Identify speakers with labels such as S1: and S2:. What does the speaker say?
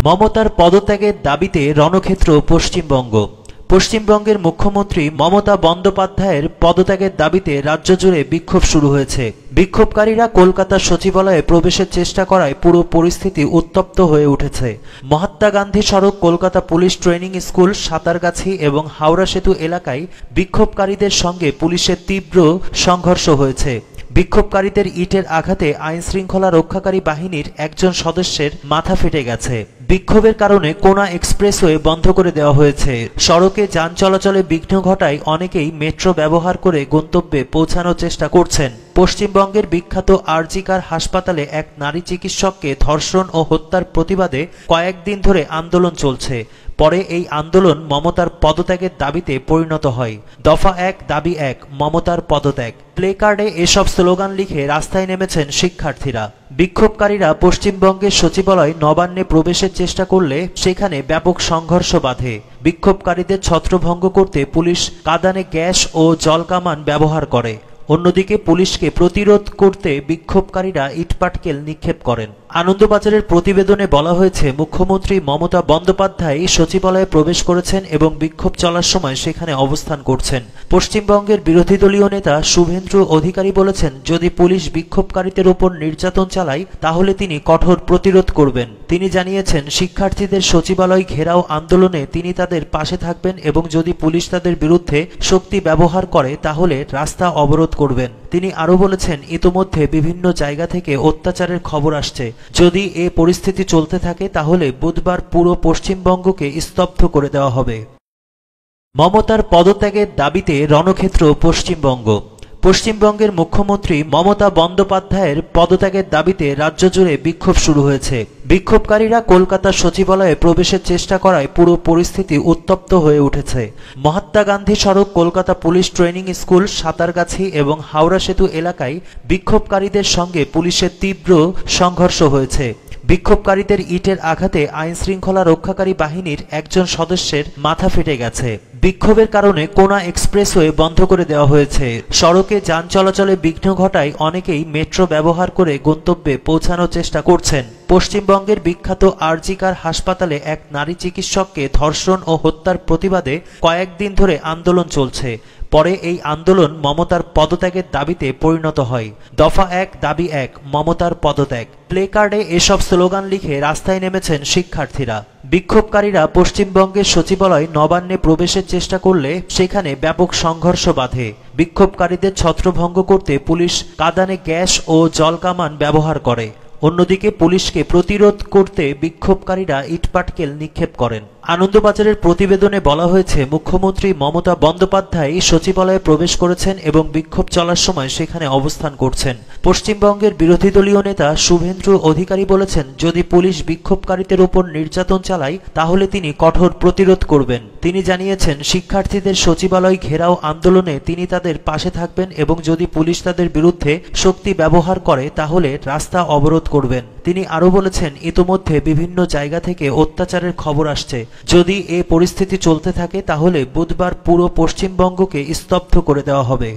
S1: মমতার পদত্যাগের দাবিতে রণক্ষেত্র পশ্চিমবঙ্গ। পশ্চিমবঙ্গের মুখ্যমন্ত্রী মমতা বন্দ্যোপাধ্যায়ের পদত্যাগের দাবিতে রাজ্য জুড়ে বিক্ষোভ শুরু হয়েছে। বিক্ষোভকারীরা কলকাতার সচিবালয়ে প্রবেশের চেষ্টা করায় পুরো পরিস্থিতি উত্তপ্ত হয়ে উঠেছে। মহাত্মা গান্ধী সড়ক, কলকাতা পুলিশ ট্রেনিং স্কুল, সাঁতারগাছি এবং হাওড়া সেতু এলাকায় বিক্ষোভকারীদের সঙ্গে পুলিশের তীব্র সংঘর্ষ হয়েছে। বিক্ষোভকারীদের ইটের আঘাতে আইনশৃঙ্খলা রক্ষাকারী বাহিনীর একজন সদস্যের মাথা ফেটে গেছে। বিক্ষোভের কারণে কোনা এক্সপ্রেসওয়ে বন্ধ করে দেওয়া হয়েছে। সড়কে যান চলাচলে বিঘ্ন ঘটায় অনেকেই মেট্রো ব্যবহার করে গন্তব্যে পৌঁছানোর চেষ্টা করছেন। পশ্চিমবঙ্গের বিখ্যাত আরজিকার হাসপাতালে এক নারী চিকিৎসককে ধর্ষণ ও হত্যার প্রতিবাদে কয়েকদিন ধরে আন্দোলন চলছে। পরে এই আন্দোলন মমতার পদত্যাগের দাবিতে পরিণত হয়। দফা ১, দাবি ১, মমতার পদত্যাগ। প্লেকার্ডে এসব স্লোগান লিখে রাস্তায় নেমেছেন শিক্ষার্থীরা। বিক্ষোভকারীরা পশ্চিমবঙ্গের সচিবালয় নবান্নে প্রবেশের চেষ্টা করলে সেখানে ব্যাপক সংঘর্ষ বাধে। বিক্ষোভকারীদের ছত্রভঙ্গ করতে পুলিশ কাঁদানে গ্যাস ও জলকামান ব্যবহার করে। অন্যদিকে পুলিশকে প্রতিরোধ করতে বিক্ষোভকারীরা ইটপাটকেল নিক্ষেপ করেন। আনন্দবাজারের প্রতিবেদনে বলা হয়েছে, মুখ্যমন্ত্রী মমতা বন্দ্যোপাধ্যায় সচিবালয়ে প্রবেশ করেছেন এবং বিক্ষোভ চলার সময় সেখানে অবস্থান করছেন। পশ্চিমবঙ্গের বিরোধী দলীয় নেতা শুভেন্দু অধিকারী বলেছেন, যদি পুলিশ বিক্ষোভকারীদের উপর নির্যাতন চালায় তাহলে তিনি কঠোর প্রতিরোধ করবেন। তিনি জানিয়েছেন, শিক্ষার্থীদের সচিবালয় ঘেরাও আন্দোলনে তিনি তাদের পাশে থাকবেন এবং যদি পুলিশ তাদের বিরুদ্ধে শক্তি ব্যবহার করে তাহলে রাস্তা অবরোধ করবেন। তিনি আরো বলেছেন, ইতোমধ্যে বিভিন্ন জায়গা থেকে অত্যাচারের খবর আসছে। যদি এ পরিস্থিতি চলতে থাকে তাহলে বুধবার পুরো পশ্চিমবঙ্গকে স্তব্ধ করে দেওয়া হবে। মমতার পদত্যাগের দাবিতে রণক্ষেত্র পশ্চিমবঙ্গ। পশ্চিমবঙ্গের মুখ্যমন্ত্রী মমতা বন্দ্যোপাধ্যায়ের পদত্যাগের দাবিতে রাজ্য জুড়ে বিক্ষোভ শুরু হয়েছে। বিক্ষোভকারীরা কলকাতার সচিবালয়ে প্রবেশের চেষ্টা করায় পুরো পরিস্থিতি উত্তপ্ত হয়ে উঠেছে। মহাত্মা গান্ধী সড়ক, কলকাতা পুলিশ ট্রেনিং স্কুল, সাঁতারগাছি এবং হাওড়া সেতু এলাকায় বিক্ষোভকারীদের সঙ্গে পুলিশের তীব্র সংঘর্ষ হয়েছে। বিক্ষোভকারীদের ইটের আঘাতে আইনশৃঙ্খলা রক্ষাকারী বাহিনীর একজন সদস্যের মাথা ফেটে গেছে। বিক্ষোভের কারণে কোনা এক্সপ্রেসওয়ে বন্ধ করে দেওয়া হয়েছে। সড়কে যান চলাচলে বিঘ্ন ঘটায় অনেকেই মেট্রো ব্যবহার করে গন্তব্যে পৌঁছানোর চেষ্টা করছেন। পশ্চিমবঙ্গের বিখ্যাত আরজিকার হাসপাতালে এক নারী চিকিৎসককে ধর্ষণ ও হত্যার প্রতিবাদে কয়েকদিন ধরে আন্দোলন চলছে। পরে এই আন্দোলন মমতার পদত্যাগের দাবিতে পরিণত হয়। দফা ১, দাবি ১, মমতার পদত্যাগ। প্লেকার্ডে এসব স্লোগান লিখে রাস্তায় নেমেছেন শিক্ষার্থীরা। বিক্ষোভকারীরা পশ্চিমবঙ্গের সচিবালয় নবান্নে প্রবেশের চেষ্টা করলে সেখানে ব্যাপক সংঘর্ষ বাধে। বিক্ষোভকারীদের ছত্রভঙ্গ করতে পুলিশ কাঁদানে গ্যাস ও জলকামান ব্যবহার করে। অন্যদিকে পুলিশকে প্রতিরোধ করতে বিক্ষোভকারীরা ইটপাটকেল নিক্ষেপ করেন। আনন্দবাজারের প্রতিবেদনে বলা হয়েছে, মুখ্যমন্ত্রী মমতা বন্দ্যোপাধ্যায় সচিবালয়ে প্রবেশ করেছেন এবং বিক্ষোভ চলার সময় সেখানে অবস্থান করছেন। পশ্চিমবঙ্গের বিরোধী দলীয় নেতা শুভেন্দু অধিকারী বলেছেন, যদি পুলিশ বিক্ষোভকারীদের উপর নির্যাতন চালায় তাহলে তিনি কঠোর প্রতিরোধ করবেন। তিনি জানিয়েছেন, শিক্ষার্থীদের সচিবালয় ঘেরাও আন্দোলনে তিনি তাদের পাশে থাকবেন এবং যদি পুলিশ তাদের বিরুদ্ধে শক্তি ব্যবহার করে তাহলে রাস্তা অবরোধ করবেন। তিনি আরো বলেছেন, ইতোমধ্যে বিভিন্ন জায়গা থেকে অত্যাচারের খবর আসছে। যদি এ পরিস্থিতি চলতে থাকে তাহলে বুধবার পুরো পশ্চিমবঙ্গকে স্তব্ধ করে দেওয়া হবে।